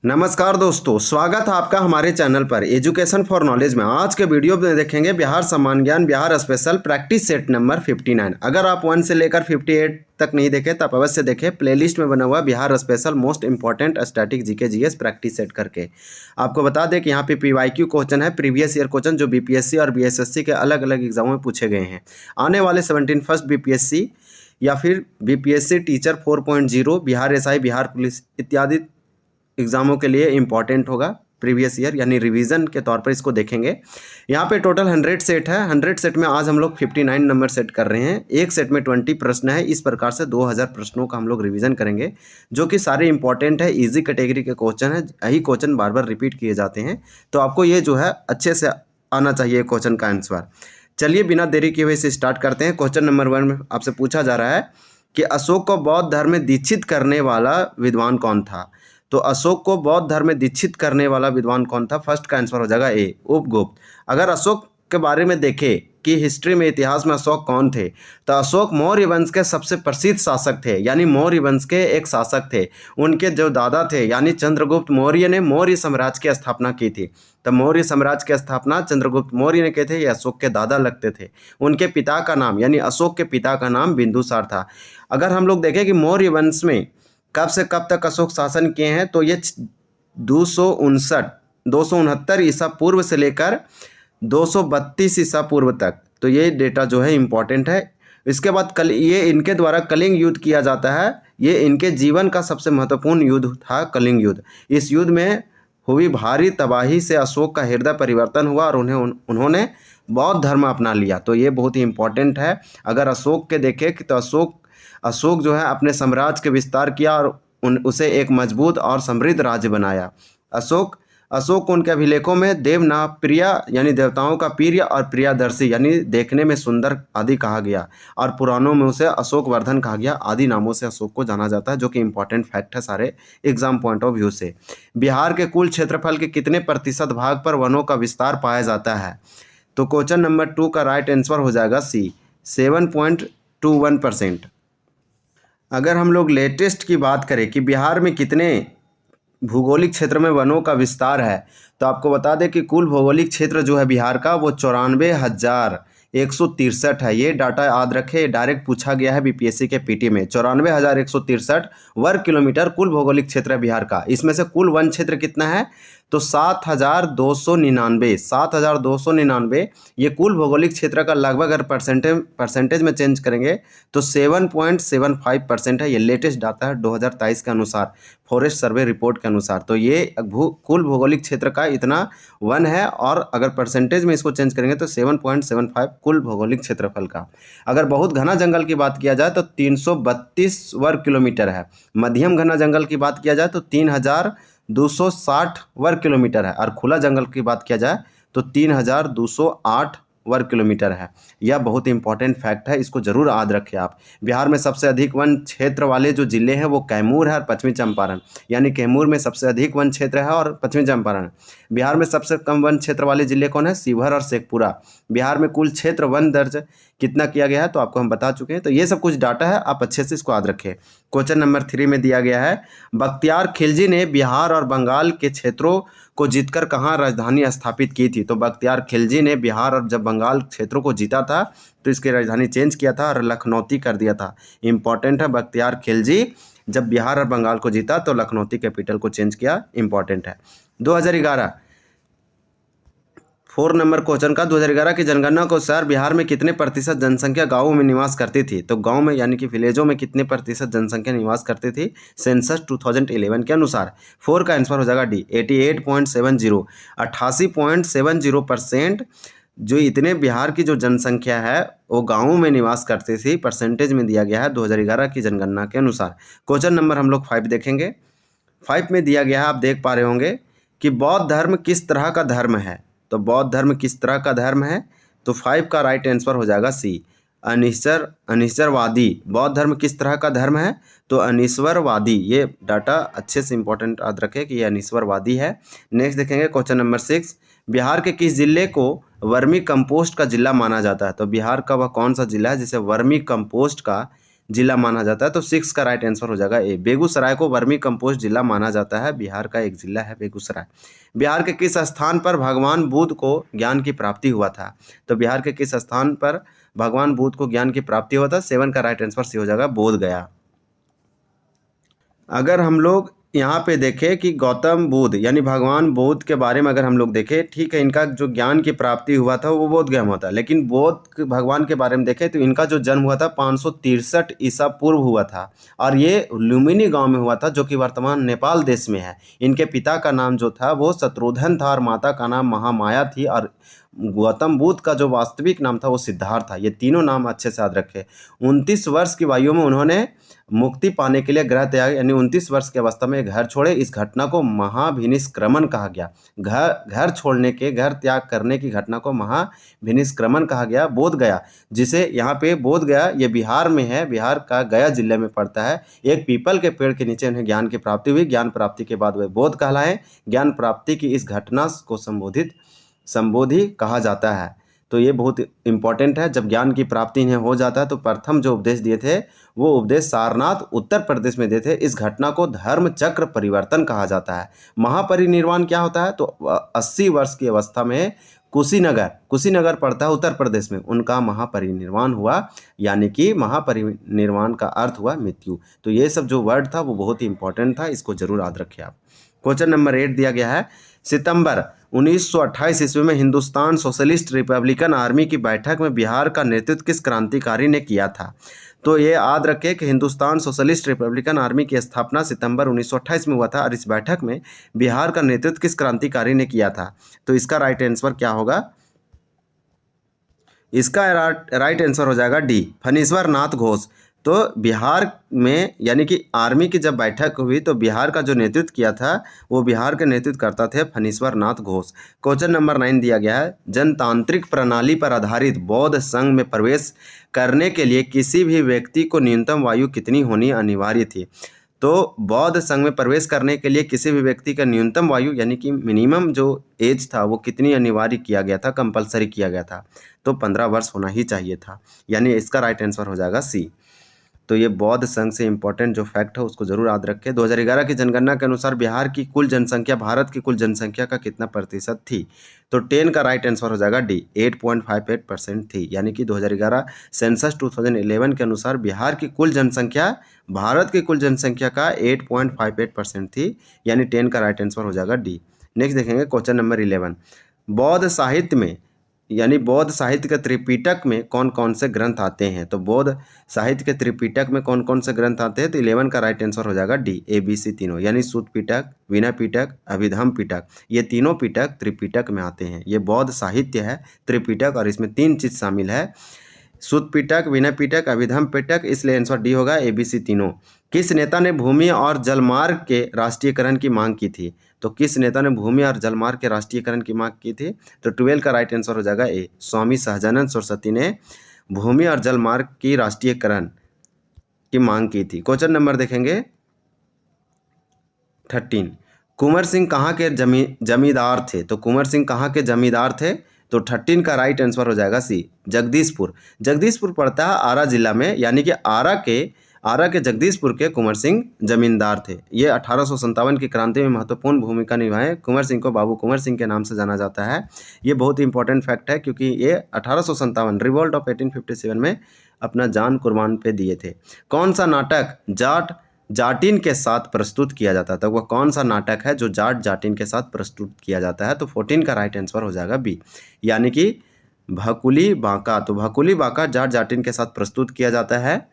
नमस्कार दोस्तों, स्वागत है आपका हमारे चैनल पर एजुकेशन फॉर नॉलेज में। आज के वीडियो में देखेंगे बिहार सम्मान ज्ञान Bihar special practice set number 59। अगर आप 1 से लेकर 58 तक नहीं देखे तब अवश्य देखें। प्लेलिस्ट में बना हुआ Bihar special most important static GK GS practice set करके। आपको बता दें कि यहाँ पे पीवाईक्यू क्वेश्चन है, प्रीवियस ईयर क्वेश्चन जो बीपीएससी और बीएसएससी के अलग अलग एग्जामों में पूछे गए हैं। आने वाले 17 फर्स्ट बीपीएससी या फिर BPSC teacher 4.0, Bihar SI, Bihar police इत्यादि एग्जामों के लिए इम्पॉर्टेंट होगा। प्रीवियस ईयर यानी रिवीजन के तौर पर इसको देखेंगे। यहाँ पे टोटल 100 सेट है। 100 सेट में आज हम लोग 59 नंबर सेट कर रहे हैं। एक सेट में 20 प्रश्न है। इस प्रकार से 2000 प्रश्नों का हम लोग रिवीजन करेंगे, जो कि सारे इंपॉर्टेंट है, इजी कैटेगरी के क्वेश्चन है। यही क्वेश्चन बार बार रिपीट किए जाते हैं, तो आपको ये जो है अच्छे से आना चाहिए क्वेश्चन का आंसर। चलिए बिना देरी किए हुए इसे स्टार्ट करते हैं। क्वेश्चन नंबर 1 में आपसे पूछा जा रहा है कि अशोक को बौद्ध धर्म में दीक्षित करने वाला विद्वान कौन था। तो अशोक को बौद्ध धर्म में दीक्षित करने वाला विद्वान कौन था। फर्स्ट का आंसर हो जाएगा ए, उपगुप्त। अगर अशोक के बारे में देखें कि हिस्ट्री में, इतिहास में अशोक कौन थे, तो अशोक मौर्य वंश के सबसे प्रसिद्ध शासक थे, यानी मौर्य वंश के एक शासक थे। उनके जो दादा थे यानी चंद्रगुप्त मौर्य ने मौर्य साम्राज्य की स्थापना की थी। तो मौर्य साम्राज्य की स्थापना चंद्रगुप्त मौर्य ने की थे। ये अशोक के दादा लगते थे। उनके पिता का नाम यानी अशोक के पिता का नाम बिंदुसार था। अगर हम लोग देखें कि मौर्य वंश में कब से कब तक अशोक शासन किए हैं, तो ये 269 ईसा पूर्व से लेकर 232 ईसा पूर्व तक। तो ये डेटा जो है इम्पॉर्टेंट है। इसके बाद ये इनके द्वारा कलिंग युद्ध किया जाता है। ये इनके जीवन का सबसे महत्वपूर्ण युद्ध था, कलिंग युद्ध। इस युद्ध में हुई भारी तबाही से अशोक का हृदय परिवर्तन हुआ और उन्होंने बौद्ध धर्म अपना लिया। तो ये बहुत ही इम्पॉर्टेंट है। अगर अशोक के देखें कि तो अशोक जो है अपने साम्राज्य के विस्तार किया और उसे एक मजबूत और समृद्ध राज्य बनाया। अशोक को उनके अभिलेखों में देवना प्रिया यानी देवताओं का प्रिय और प्रियदर्शी यानी देखने में सुंदर आदि कहा गया, और पुराणों में उसे अशोक वर्धन कहा गया। आदि नामों से अशोक को जाना जाता है, जो कि इंपॉर्टेंट फैक्ट है सारे एग्जाम पॉइंट ऑफ व्यू से। बिहार के कुल क्षेत्रफल के कितने प्रतिशत भाग पर वनों का विस्तार पाया जाता है। तो क्वेश्चन नंबर 2 का राइट आंसर हो जाएगा सी, 7.21%। अगर हम लोग लेटेस्ट की बात करें कि बिहार में कितने भौगोलिक क्षेत्र में वनों का विस्तार है, तो आपको बता दें कि कुल भौगोलिक क्षेत्र जो है बिहार का वो 94,163 है। ये डाटा याद रखें, डायरेक्ट पूछा गया है बीपीएससी के पीटी में। 94,163 वर्ग किलोमीटर कुल भौगोलिक क्षेत्र है बिहार का। इसमें से कुल वन क्षेत्र कितना है, तो 7,299 ये कुल भौगोलिक क्षेत्र का लगभग अगर परसेंटेज में चेंज करेंगे तो 7.75% है। ये लेटेस्ट डाटा है 2023 के अनुसार, फॉरेस्ट सर्वे रिपोर्ट के अनुसार। तो ये कुल भौगोलिक क्षेत्र का इतना वन है, और अगर परसेंटेज में इसको चेंज करेंगे तो 7.75 कुल भौगोलिक क्षेत्रफल का। अगर बहुत घना जंगल की बात किया जाए तो 332 वर्ग किलोमीटर है। मध्यम घना जंगल की बात किया जाए तो 3,260 वर्ग किलोमीटर है, और खुला जंगल की बात किया जाए तो 3,208 वर्ग किलोमीटर है। यह बहुत इंपॉर्टेंट फैक्ट है, इसको जरूर याद रखें आप। बिहार में सबसे अधिक वन क्षेत्र वाले जो जिले हैं वो कैमूर है और पश्चिमी चंपारण, यानी कैमूर में सबसे अधिक वन क्षेत्र है और पश्चिमी चंपारण। बिहार में सबसे कम वन क्षेत्र वाले जिले कौन है, शिवहर और शेखपुरा। बिहार में कुल क्षेत्र वन दर्ज कितना किया गया है तो आपको हम बता चुके हैं। तो ये सब कुछ डाटा है, आप अच्छे से इसको याद रखें। क्वेश्चन नंबर 3 में दिया गया है, बख्तियार खिलजी ने बिहार और बंगाल के क्षेत्रों को जीतकर कहाँ राजधानी स्थापित की थी। तो बख्तियार खिलजी ने बिहार और जब बंगाल क्षेत्रों को जीता था तो इसकी राजधानी चेंज किया था और लखनौती कर दिया था। इंपॉर्टेंट है, बख्तियार खिलजी जब बिहार और बंगाल को जीता तो लखनौती कैपिटल को चेंज किया। इंपॉर्टेंट है। 2011 4 नंबर क्वेश्चन का, 2011 की जनगणना के अनुसार बिहार में कितने प्रतिशत जनसंख्या गांवों में निवास करती थी। तो गांव में यानी कि विलेजों में कितने प्रतिशत जनसंख्या निवास करती थी सेंसस 2011 के अनुसार। 4 का आंसर हो जाएगा डी, 88.70, 88.70%। जो इतने बिहार की जो जनसंख्या है वो गाँवों में निवास करती थी, परसेंटेज में दिया गया है 2011 की जनगणना के अनुसार। क्वेश्चन नंबर हम लोग 5 देखेंगे। 5 में दिया गया है, आप देख पा रहे होंगे कि बौद्ध धर्म किस तरह का धर्म है। तो बौद्ध धर्म किस तरह का धर्म है, तो 5 का राइट आंसर हो जाएगा सी, अनिश्वरवादी। बौद्ध धर्म किस तरह का धर्म है, तो अनिश्वरवादी। ये डाटा अच्छे से इंपॉर्टेंट याद रखें कि ये अनिश्वरवादी है। नेक्स्ट देखेंगे क्वेश्चन नंबर 6, बिहार के किस जिले को वर्मी कंपोस्ट का जिला माना जाता है। तो बिहार का वह कौन सा जिला है जिसे वर्मी कंपोस्ट का जिला माना जाता है। तो 6 का राइट आंसर हो जाएगा ए। बेगूसराय को वर्मी कंपोस्ट जिला माना जाता है। बिहार का एक जिला है बेगूसराय। बिहार के किस स्थान पर भगवान बुद्ध को ज्ञान की प्राप्ति हुआ था? तो बिहार के किस स्थान पर भगवान बुद्ध को ज्ञान की प्राप्ति हुआ था? 7 का राइट आंसर सी हो जाएगा, बोध गया। अगर हम लोग यहाँ पे देखें कि गौतम बुद्ध यानी भगवान बुद्ध के बारे में अगर हम लोग देखें, ठीक है, इनका जो ज्ञान की प्राप्ति हुआ था वो बोध गया में होता है, लेकिन बौद्ध भगवान के बारे में देखें तो इनका जो जन्म हुआ था 563 ईसा पूर्व हुआ था और ये लुम्बिनी गांव में हुआ था जो कि वर्तमान नेपाल देश में है। इनके पिता का नाम जो था वो शत्रुघ्न था और माता का नाम महामाया थी और गौतम बुद्ध का जो वास्तविक नाम था वो सिद्धार्थ था। ये तीनों नाम अच्छे से याद रखे। 29 वर्ष की आयु में उन्होंने मुक्ति पाने के लिए ग्रह त्याग यानी 29 वर्ष की अवस्था में घर छोड़े। इस घटना को महाभिनिष्क्रमण कहा गया। घर छोड़ने के, घर त्याग करने की घटना को महाभिनिष्क्रमण कहा गया। बोध गया, जिसे यहाँ पे बोध गया ये बिहार में है, बिहार का गया जिले में पड़ता है। एक पीपल के पेड़ के नीचे उन्हें ज्ञान की प्राप्ति हुई। ज्ञान प्राप्ति के बाद वे बोध कहलाए। ज्ञान प्राप्ति की इस घटना को संबोधि कहा जाता है। तो ये बहुत इंपॉर्टेंट है। जब ज्ञान की प्राप्ति इन्हें हो जाता है तो प्रथम जो उपदेश दिए थे वो उपदेश सारनाथ उत्तर प्रदेश में दिए थे। इस घटना को धर्म चक्र परिवर्तन कहा जाता है। महापरिनिर्वाण क्या होता है? तो 80 वर्ष की अवस्था में कुशीनगर पड़ता है उत्तर प्रदेश में, उनका महापरिनिर्वाण हुआ, यानी कि महापरिनिर्वाण का अर्थ हुआ मृत्यु। तो ये सब जो वर्ड था वो बहुत ही इंपॉर्टेंट था, इसको जरूर याद रखिए आप। क्वेश्चन नंबर 8 दिया गया है, सितंबर 1928 ईस्वी में हिंदुस्तान सोशलिस्ट रिपब्लिकन आर्मी की बैठक में बिहार का नेतृत्व किस क्रांतिकारी ने किया था? तो ये याद रखें कि हिंदुस्तान सोशलिस्ट रिपब्लिकन आर्मी की स्थापना सितंबर 1928 में हुआ था और इस बैठक में बिहार का नेतृत्व किस क्रांतिकारी ने किया था? तो इसका राइट आंसर क्या होगा? इसका राइट आंसर हो जाएगा डी, फणीश्वर नाथ घोष। तो बिहार में यानी कि आर्मी की जब बैठक हुई तो बिहार का जो नेतृत्व किया था वो बिहार के नेतृत्व करता थे फणीश्वर नाथ घोष। क्वेश्चन नंबर 9 दिया गया है, जनतांत्रिक प्रणाली पर आधारित बौद्ध संघ में प्रवेश करने के लिए किसी भी व्यक्ति को न्यूनतम आयु कितनी होनी अनिवार्य थी? तो बौद्ध संघ में प्रवेश करने के लिए किसी भी व्यक्ति का न्यूनतम आयु यानी कि मिनिमम जो एज था वो कितनी अनिवार्य किया गया था, कंपलसरी किया गया था? तो 15 वर्ष होना ही चाहिए था, यानी इसका राइट आंसर हो जाएगा सी। तो ये बौद्ध संघ से इंपॉर्टेंट जो फैक्ट है उसको जरूर याद रखें। 2011 की जनगणना के अनुसार बिहार की कुल जनसंख्या भारत की कुल जनसंख्या का कितना प्रतिशत थी? तो 10 का राइट आंसर हो जाएगा डी, 8.58% थी। यानी कि 2011 सेंसस 2011 के अनुसार बिहार की कुल जनसंख्या भारत की कुल जनसंख्या का 8.58% थी, यानी 10 का राइट आंसर हो जाएगा डी। नेक्स्ट देखेंगे क्वेश्चन नंबर 11, बौद्ध साहित्य में यानी बौद्ध साहित्य के त्रिपिटक में कौन कौन से ग्रंथ आते हैं? तो बौद्ध साहित्य के त्रिपिटक में कौन कौन से ग्रंथ आते हैं? तो 11 का राइट आंसर हो जाएगा डी, ABC तीनों, यानी सूत पिटक, विनय पिटक, अभिधम पिटक, ये तीनों पिटक त्रिपिटक में आते हैं। ये बौद्ध साहित्य है त्रिपिटक और इसमें 3 चीज शामिल है, सूत पिटक, विनय पिटक, अभिधम पिटक, इसलिए आंसर डी होगा, ABC तीनों। किस नेता ने भूमि और जलमार्ग के राष्ट्रीयकरण की मांग की थी? तो किस नेता ने भूमि और जलमार्ग के राष्ट्रीयकरण की मांग की थी? तो 12 का राइट आंसर हो जाएगा ए, स्वामी सहजानंद सरस्वती ने भूमि और जलमार्ग की राष्ट्रीयकरण की मांग की थी। क्वेश्चन नंबर देखेंगे 13, कुंवर सिंह कहाँ के जमींदार थे? तो कुंवर सिंह कहाँ के जमींदार थे? तो 13 का राइट आंसर हो जाएगा सी, जगदीशपुर। जगदीशपुर पड़ता है आरा जिला में, यानी कि आरा के जगदीशपुर के कुंवर सिंह जमींदार थे। ये 1857 की क्रांति में महत्वपूर्ण भूमिका निभाए। कुंवर सिंह को बाबू कुंवर सिंह के नाम से जाना जाता है। ये बहुत इंपॉर्टेंट फैक्ट है क्योंकि ये 1857 रिवॉल्ट ऑफ 1857 में अपना जान कुर्बान पे दिए थे। कौन सा नाटक जाटिन के साथ प्रस्तुत किया जाता था? वह कौन सा नाटक है जो जाटिन के साथ प्रस्तुत किया जाता है? तो 14 का राइट आंसर हो जाएगा बी, यानी कि भकुली बांका। तो भकुली बांका जाटिन के साथ प्रस्तुत किया जाता है।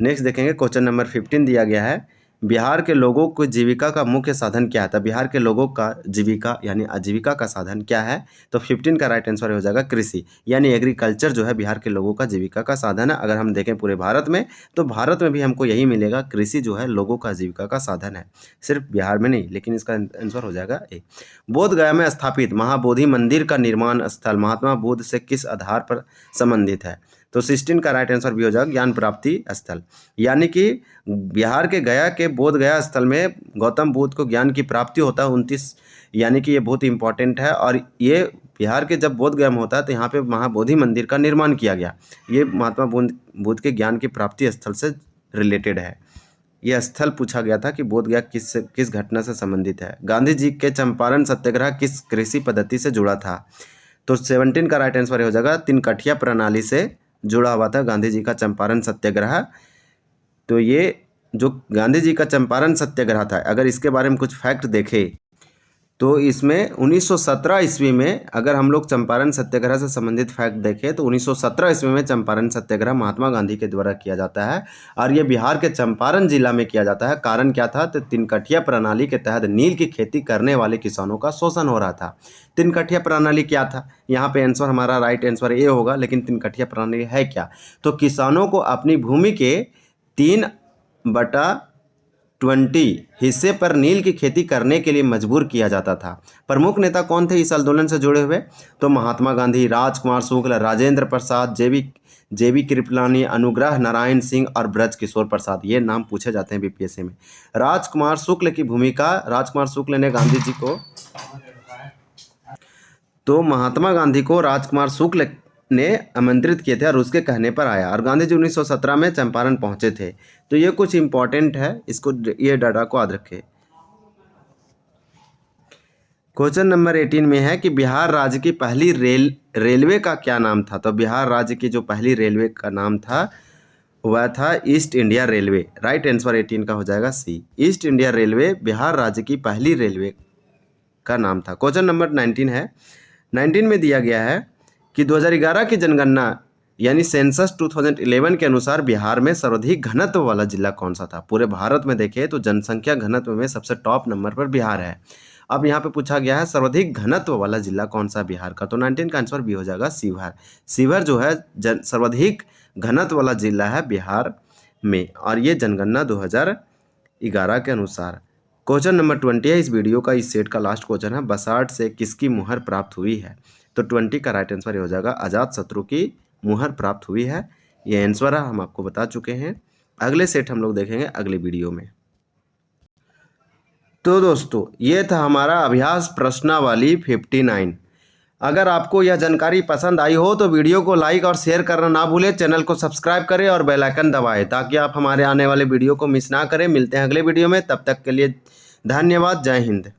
नेक्स्ट देखेंगे क्वेश्चन नंबर 15 दिया गया है, बिहार के लोगों को जीविका का मुख्य साधन क्या था? बिहार के लोगों का जीविका यानी आजीविका का साधन क्या है? तो 15 का राइट आंसर हो जाएगा कृषि, यानी एग्रीकल्चर जो है बिहार के लोगों का जीविका का साधन है। अगर हम देखें पूरे भारत में तो भारत में भी हमको यही मिलेगा, कृषि जो है लोगों का जीविका का साधन है, सिर्फ बिहार में नहीं, लेकिन इसका आंसर हो जाएगा ए। बोध गया में स्थापित महाबोधि मंदिर का निर्माण स्थल महात्मा बुद्ध से किस आधार पर संबंधित है? तो 16 का राइट आंसर भी हो जाएगा ज्ञान प्राप्ति स्थल, यानी कि बिहार के गया के बोध गया स्थल में गौतम बुद्ध को ज्ञान की प्राप्ति होता है 29, यानी कि ये बहुत इंपॉर्टेंट है। और ये बिहार के जब बोध गया में होता है तो यहाँ पे महाबोधि मंदिर का निर्माण किया गया। ये महात्मा बुद्ध के ज्ञान की प्राप्ति स्थल से रिलेटेड है। यह स्थल पूछा गया था कि बोधगया किस घटना से संबंधित है। गांधी जी के चंपारण सत्याग्रह किस कृषि पद्धति से जुड़ा था? तो 17 का राइट आंसर हो जाएगा तिनकठिया प्रणाली से जुड़ा हुआ था गांधी जी का चंपारण सत्याग्रह। तो ये जो गांधी जी का चंपारण सत्याग्रह था, अगर इसके बारे में कुछ फैक्ट देखें तो इसमें 1917 ईस्वी में, अगर हम लोग चंपारण सत्याग्रह से संबंधित फैक्ट देखें तो 1917 ईस्वी में चंपारण सत्याग्रह महात्मा गांधी के द्वारा किया जाता है और ये बिहार के चंपारण जिला में किया जाता है। कारण क्या था? तो तिनकठिया प्रणाली के तहत नील की खेती करने वाले किसानों का शोषण हो रहा था। तिनकठिया प्रणाली क्या था? यहाँ पे आंसर हमारा राइट आंसर ये होगा, लेकिन तिनकठिया प्रणाली है क्या? तो किसानों को अपनी भूमि के 3/20 हिस्से पर नील की खेती करने के लिए मजबूर किया जाता था। प्रमुख नेता कौन थे इस आंदोलन से जुड़े हुए? तो महात्मा गांधी, राजकुमार शुक्ल, राजेंद्र प्रसाद, जेबी कृपलानी, अनुग्रह नारायण सिंह और ब्रज किशोर प्रसाद, ये नाम पूछे जाते हैं बीपीएससी में। राजकुमार शुक्ल की भूमिका, राजकुमार शुक्ल ने गांधी जी को, तो महात्मा गांधी को राजकुमार शुक्ल ने आमंत्रित किए थे और उसके कहने पर आया और गांधी जी 1917 में चंपारण पहुंचे थे। तो ये कुछ इंपॉर्टेंट है, इसको ये डाटा को याद रखें। क्वेश्चन नंबर 18 में है कि बिहार राज्य की पहली रेलवे का क्या नाम था? तो बिहार राज्य की जो पहली रेलवे का नाम था वह था east India railway. Right answer 18 का हो जाएगा सी। ईस्ट इंडिया रेलवे बिहार राज्य की पहली रेलवे का नाम था। क्वेश्चन नंबर 19 है। 19 में दिया गया है कि 2011 की जनगणना यानी सेंसस 2011 के अनुसार बिहार में सर्वाधिक घनत्व वाला जिला कौन सा था? पूरे भारत में देखें तो जनसंख्या घनत्व में सबसे टॉप नंबर पर बिहार है। अब यहाँ पे पूछा गया है सर्वाधिक घनत्व वाला जिला कौन सा बिहार का? तो 19 का आंसर भी हो जाएगा शिवहर। शिवहर जो है सर्वाधिक घनत्व वाला जिला है बिहार में और ये जनगणना 2011 के अनुसार। क्वेश्चन नंबर 20 है इस वीडियो का, इस सेट का लास्ट क्वेश्चन है। बसाठ से किसकी मुहर प्राप्त हुई है? तो 20 का राइट आंसर हो जाएगा अजातशत्रु की मुहर प्राप्त हुई है। ये आंसर हम आपको बता चुके हैं। अगले सेट हम लोग देखेंगे अगले वीडियो में। तो दोस्तों ये था हमारा अभ्यास प्रश्नावली 59। अगर आपको यह जानकारी पसंद आई हो तो वीडियो को लाइक और शेयर करना ना भूलें। चैनल को सब्सक्राइब करें और बेल आइकन दबाएं ताकि आप हमारे आने वाले वीडियो को मिस ना करें। मिलते हैं अगले वीडियो में, तब तक के लिए धन्यवाद। जय हिंद।